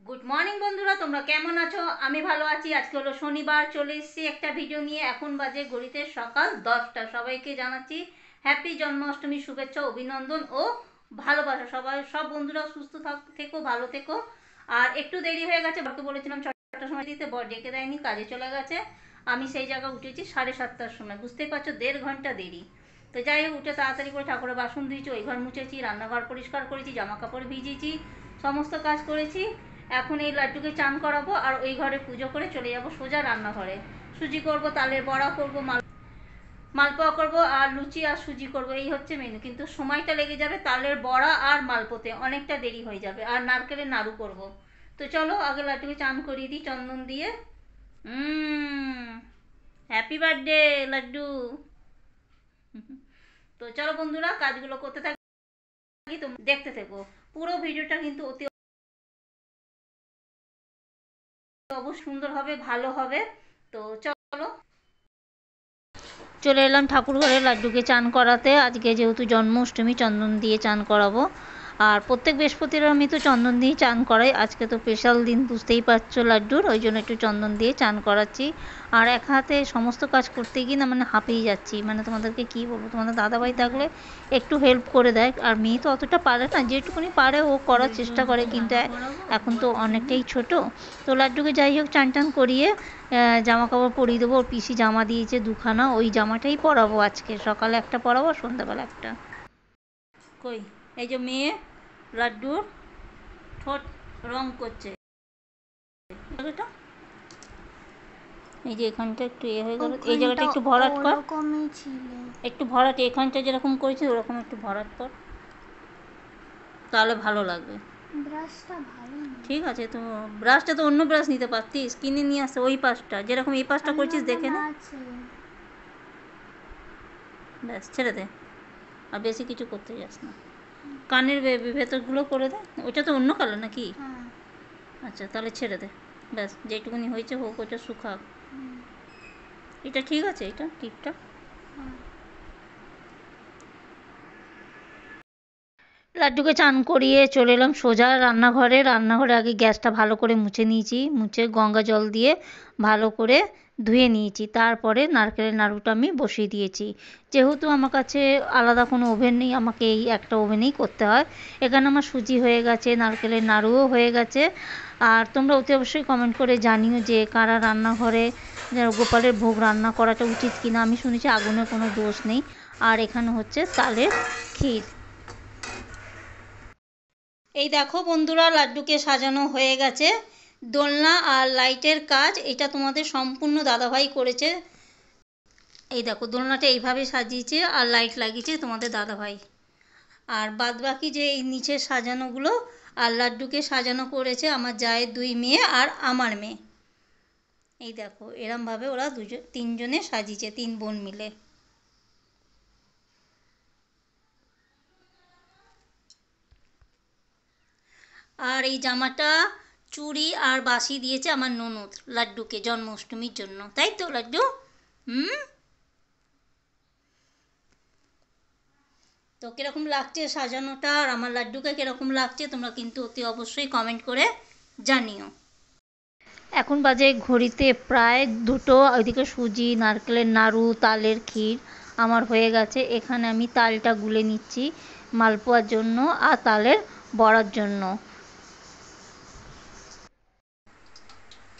Good morning বন্ধুরা, তোমরা কেমন আছো? আমি ভালো আছি। আজকে হলো শনিবার, চলে এসেছি একটা ভিডিও নিয়ে। এখন বাজে ঘড়িতে সকাল 10টা। সবাইকে জানাচ্ছি হ্যাপি জন্মাষ্টমীর শুভেচ্ছা, অভিনন্দন ও ভালোবাসা। সব বন্ধুরা সুস্থ থেকো, ভালো থেকো। আর একটু দেরি হয়ে গেছে, বরকে বলেছিলাম 6টার সময় দিতে, বর ডেকে দেয়নি, কাজে চলে গেছে। আমি সেই জায়গায় উঠেছি 7:30টার সময়। বুঝতেই পারছো, 1.5 ঘন্টা দেরি। তো যাই হোক, উঠে তাড়াতাড়ি করে ঠাকুরের বাসন ধুয়েছি, ওই ঘর মুছেছি, রান্নাঘর পরিষ্কার করেছি, জামা কাপড় ভিজিয়েছি, সমস্ত কাজ করেছি। এখন এই লাড্ডুকে চান করাবো আর ওই ঘরে পুজো করে চলে যাব সোজা রান্নাঘরে। সুজি করব, তালের বড়া করব, মালপোয়া করব, আর লুচি আর সুজি করব। এই হচ্ছে মেনু, কিন্তু সময়টা লেগে যাবে তালের বড়া আর মালপোতে, অনেকটা দেরি হয়ে যাবে। আর নারকেলের নাড়ু করব। তো চলো আগে লাড্ডুকে চান করিয়ে দিই চন্দন দিয়ে। Happy birthday Laddu. তো চলো বন্ধুরা, কাজগুলো করতে থাকি, তুমি দেখতে থেকো। পুরো ভিডিওটা কিন্তু অতি অবশ্যই সুন্দর হবে, ভালো হবে। তো চলো, চলে এলাম ঠাকুর ঘরে লাড্ডুকে চান করাতে। আজকে যেহেতু জন্মাষ্টমী, চন্দন দিয়ে চান করাবো। আর প্রত্যেক বৃহস্পতিবার আমি তো চন্দন দিয়ে চান করাই, আজকে তো স্পেশাল দিন, বুঝতেই পারছো লাড্ডুর, ওই জন্য একটু চন্দন দিয়ে চান করাচ্ছি। আর এক হাতে সমস্ত কাজ করতে গিয়ে না মানে হাঁপিয়ে যাচ্ছি। মানে তোমাদেরকে কি বলবো, তোমাদের দাদাভাই থাকলে একটু হেল্প করে দেয়, আর মেয়ে তো অতটা পারে না, যেটুকুনি পারে ও করার চেষ্টা করে, কিন্তু এখন তো অনেকটাই ছোট। তো লাড্ডুকে যাই হোক চান টান করিয়ে জামা কাপড় পরিয়ে দেবো। ওর পিসি জামা দিয়েছে দুখানা, ওই জামাটাই পরাবো আজকে। সকালে একটা পরাবো, সন্ধ্যাবেলা একটা। কই, এই যে মেয়ে লাড্ডুর ঠোঁট রং করছে। এই যে এখানটা একটু হয়ে গেল, এই জায়গাটা একটু ভরাট কর, একটু ভরাট, এখানটা যেরকম করেছি ওরকম একটু ভরাট কর, তাহলে ভালো লাগবে। ঠিক আছে, তো ব্রাশটা তো অন্য ব্রাশ নিতে পারতিস, কিনে নিয়ে আসতে। ওই পাশটা যেরকম এই পাশটা করছিস দেখে না, ব্যাস ছেড়ে দে, আর বেশি কিছু করতে যাস না। কানের ভেতরগুলো করে দে। ওটা তো অন্য কালার নাকি? আচ্ছা তাহলে ছেড়ে দে, ব্যাস যেটুকুনি হয়েছে হোক, ওটা শুকাক। এটা ঠিক আছে, এটা টিপটা। লাড্ডুকে চান করিয়ে চলে এলাম সোজা রান্নাঘরে। রান্নাঘরে আগে গ্যাসটা ভালো করে মুছে নিয়েছি, মুছে গঙ্গা জল দিয়ে ভালো করে ধুয়ে নিয়েছি। তারপরে নারকেলের নাড়ুটা আমি বসিয়ে দিয়েছি। যেহেতু আমার কাছে আলাদা কোনো ওভেন নেই, আমাকে এই একটা ওভেনেই করতে হয়। এখানে আমার সুজি হয়ে গেছে, নারকেলের নাড়ুও হয়ে গেছে। আর তোমরা অতি অবশ্যই কমেন্ট করে জানিও যে কারা রান্নাঘরে গোপালের ভোগ রান্না করাটা উচিত কিনা। আমি শুনেছি আগুনের কোনো দোষ নেই। আর এখানে হচ্ছে তালের ক্ষীর। এই দেখো বন্ধুরা, লাড্ডুকে সাজানো হয়ে গেছে। দোলনা আর লাইটের কাজ এটা তোমাদের সম্পূর্ণ দাদাভাই করেছে। এই দেখো দোলনাটা এইভাবে সাজিয়েছে আর লাইট লাগিয়েছে তোমাদের দাদাভাই। আর বাদ বাকি যে এই নিচের সাজানোগুলো আর লাড্ডুকে সাজানো করেছে আমার জায়ের 2 মেয়ে আর আমার মেয়ে। এই দেখো এরমভাবে ওরা তিনজনে সাজিয়েছে, 3 বোন মিলে। আর এই জামাটা, চুড়ি আর বাসি দিয়েছে আমার ননদ লাড্ডুকে জন্মাষ্টমীর জন্য, তাই তো লাড্ডু? হুম। তো কীরকম লাগছে সাজানোটা, আর আমার লাড্ডুকে কীরকম লাগছে তোমরা কিন্তু অতি অবশ্যই কমেন্ট করে জানিও। এখন বাজে ঘড়িতে প্রায় 2টো। ওইদিকে সুজি, নারকেলের নাড়ু, তালের ক্ষীর আমার হয়ে গেছে। এখানে আমি তালটা গুলে নিচ্ছি মালপোয়ার জন্য আর তালের বড়ার জন্য।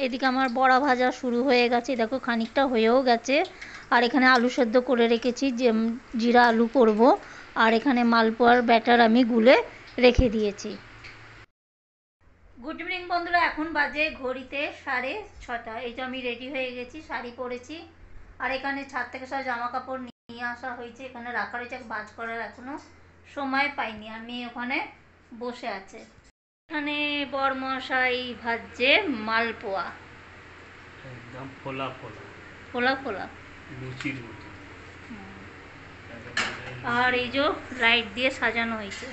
এদিকে আমার বড়া ভাজা শুরু হয়ে গেছে, দেখো খানিকটা হয়েও গেছে। আর এখানে আলু সেদ্ধ করে রেখেছি, যে জিরা আলু করব। আর এখানে মালপোয়ার ব্যাটার আমি গুলে রেখে দিয়েছি। গুড ইভিনিং বন্ধুরা, এখন বাজে ঘড়িতে 6:30। এই যে আমি রেডি হয়ে গেছি, শাড়ি পরেছি। আর এখানে ছাদ থেকে সব জামা কাপড় নিয়ে আসা হয়েছে, এখানে রাখা রয়েছে, ভাঁজ করার এখনো সময় পাইনি। আমি ওখানে বসে আছে। এখানে বরমশাই ভাজছে মালপোয়া, একদম ফোলা ফোলা ফোলা ফোলা লুচির মতো। আর এই যে লাইট দিয়ে সাজানো হয়েছে।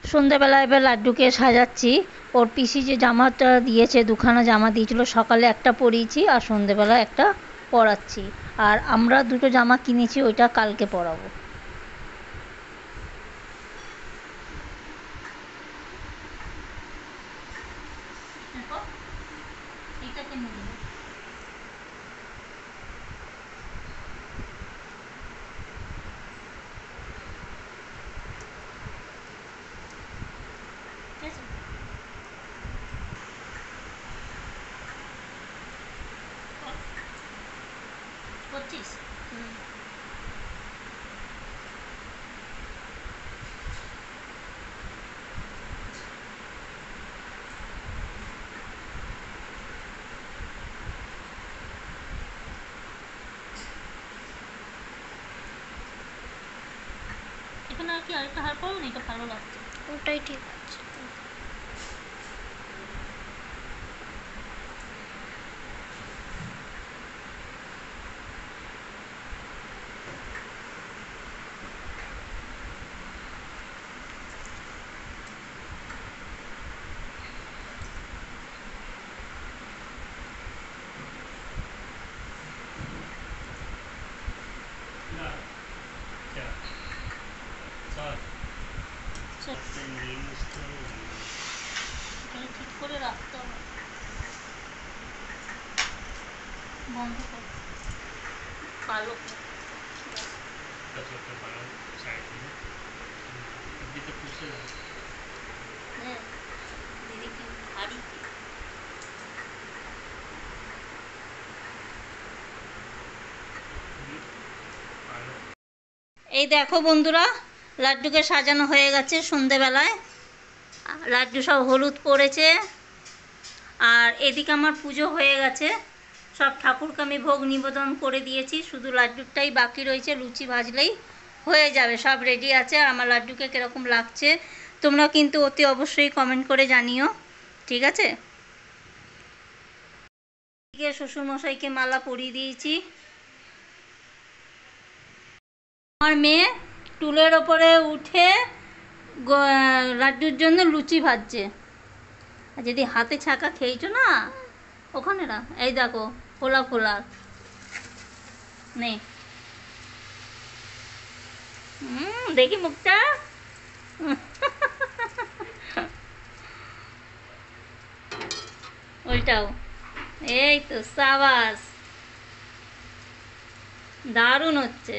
সন্ধ্যাবেলা এবার লাড্ডুকে সাজাচ্ছি। ওর পিসি যে জামাটা দিয়েছে, দুখানা জামা দিয়েছিল, সকালে একটা পরিয়েছি আর সন্ধেবেলা একটা পরাচ্ছি। আর আমরা দুটো জামা কিনেছি, ওইটা কালকে পরাবো। করছিস? এখানে আর কি আরেকটা হার পাবো না, এটা ভালো লাগছে, ওটাই ঠিক আছে। क्या सर চল, এখানে ঠিক করে রাখতে হবে। বন্ধ কর, কালো কর। अभी तो कुछ হ্যাঁ, দিদি কি ভারী কি? এই দেখো বন্ধুরা, লাড্ডুকে সাজানো হয়ে গেছে সন্ধেবেলায়। লাড্ডু সব হলুদ পড়েছে। আর এদিকে আমার পুজো হয়ে গেছে, সব ঠাকুরকে আমি ভোগ নিবেদন করে দিয়েছি, শুধু লাড্ডুরটাই বাকি রয়েছে, লুচি ভাজলেই হয়ে যাবে, সব রেডি আছে। আর আমার লাড্ডুকে কীরকম লাগছে তোমরা কিন্তু অতি অবশ্যই কমেন্ট করে জানিও, ঠিক আছে? এদিকে শ্বশুরমশাইকে মালা পরিয়ে দিয়েছি। আমার মেয়ে টুলের ওপরে উঠে লাড্ডুর জন্য লুচি ভাজছে। আর যদি হাতে ছাকা খেয়েছো না, ওখানে না, এই দেখো ফোলা ফোলা নে। দেখি মুখটা। ওইটাও, এই তো সাবাস, দারুণ হচ্ছে।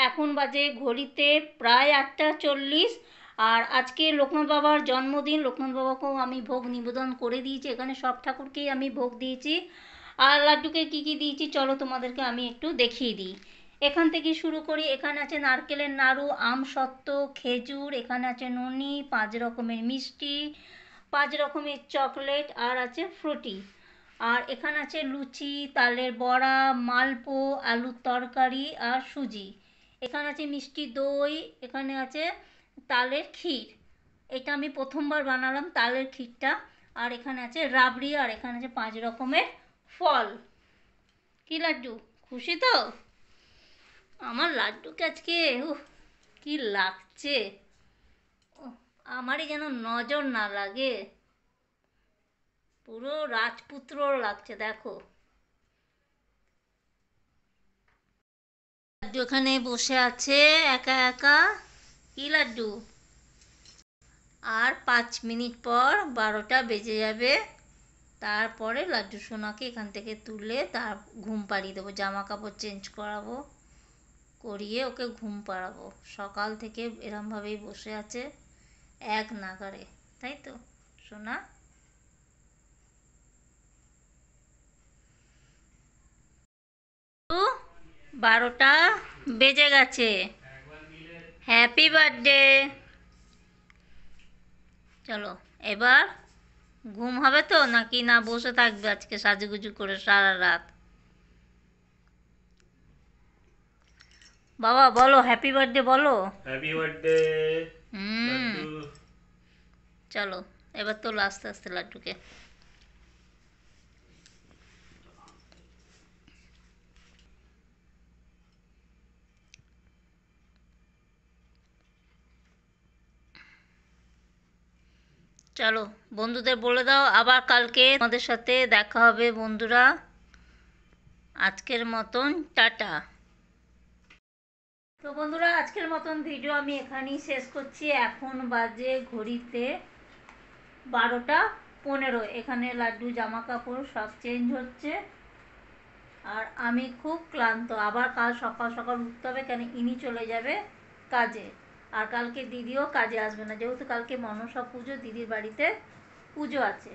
এখন বাজে ঘড়িতে প্রায় 8:40। আর আজকে লোকনাথ বাবার জন্মদিন, লোকনাথ বাবাকেও আমি ভোগ নিবেদন করে দিয়েছি, এখানে সব ঠাকুরকেই আমি ভোগ দিয়েছি। আর লাড্ডুকে কী কী দিয়েছি চলো তোমাদেরকে আমি একটু দেখিয়ে দিই। এখান থেকে শুরু করি। এখানে আছে নারকেলের নাড়ু, আমসত্ত্ব, খেজুর, এখানে আছে ননি, 5 রকমের মিষ্টি, 5 রকমের চকলেট, আর আছে ফ্রুটি। আর এখানে আছে লুচি, তালের বড়া, মালপো, আলুর তরকারি আর সুজি। এখানে আছে মিষ্টি দই, এখানে আছে তালের ক্ষীর। এটা আমি প্রথমবার বানালাম তালের ক্ষীরটা। আর এখানে আছে রাবড়ি, আর এখানে আছে 5 রকমের ফল। কি লাড্ডু, খুশি তো? আমার লাড্ডুকে আজকে কি লাগছে, আমারই যেন নজর না লাগে, পুরো রাজপুত্র লাগছে দেখো। লাড্ডু এখানে বসে আছে একা একা। কি লাড্ডু, আর 5 মিনিট পর 12টা বেজে যাবে, তারপরে লাড্ডু সোনাকে এখান থেকে তুলে তার ঘুম পাড়িয়ে দেবো, জামা কাপড় চেঞ্জ করাবো, করিয়ে ওকে ঘুম পাড়াবো। সকাল থেকে এরমভাবেই বসে আছে এক নাগারে, তাই তো সোনা? 12টা বেজে গেছে। Happy birthday. চলো এবার ঘুম হবে তো, নাকি না বসে থাকবে আজকে সাজুগুজু করে সারা রাত? বাবা বলো হ্যাপি বার্থডে বলো। Happy birthday Laddu. চলো এবার তো আস্তে আস্তে লাড্ডুকে। চলো বন্ধুদের বলে দাও আবার কালকে আমাদের সাথে দেখা হবে বন্ধুরা। আজকের মতন টাটা। তো বন্ধুরা আজকের মতন ভিডিও আমি এখানেই শেষ করছি। এখন বাজে ঘড়িতে 12টা 15। এখানে লাড্ডু জামা কাপড় সব চেঞ্জ হচ্ছে, আর আমি খুব ক্লান্ত। আবার কাল সকাল সকাল উঠতে হবে, কেন ইনি চলে যাবে কাজে। আর কালকে দিদিও কাজে আসবে না, যেহেতু কালকে মনসা পুজো, দিদির বাড়িতে পুজো আছে।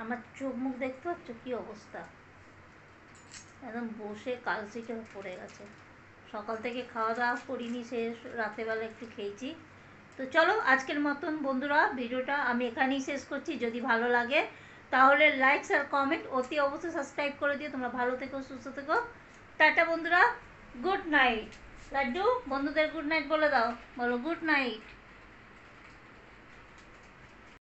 আমার চোখ মুখ দেখতে পাচ্ছ কী অবস্থা, একদম বসে কালশিটে পড়ে গেছে। সকাল থেকে খাওয়া দাওয়া করিনি, সে রাতেরবেলা একটু খেয়েছি। তো চলো আজকের মতন বন্ধুরা ভিডিওটা আমি এখানেই শেষ করছি। যদি ভালো লাগে তাহলে লাইক আর কমেন্ট অতি অবশ্যই সাবস্ক্রাইব করে দিও। তোমরা ভালো থেকো, সুস্থ থেকো, টাটা বন্ধুরা, গুড নাইট। লাড্ডু বন্ধুদের গুড নাইট বলে দাও, বলো গুড নাইট।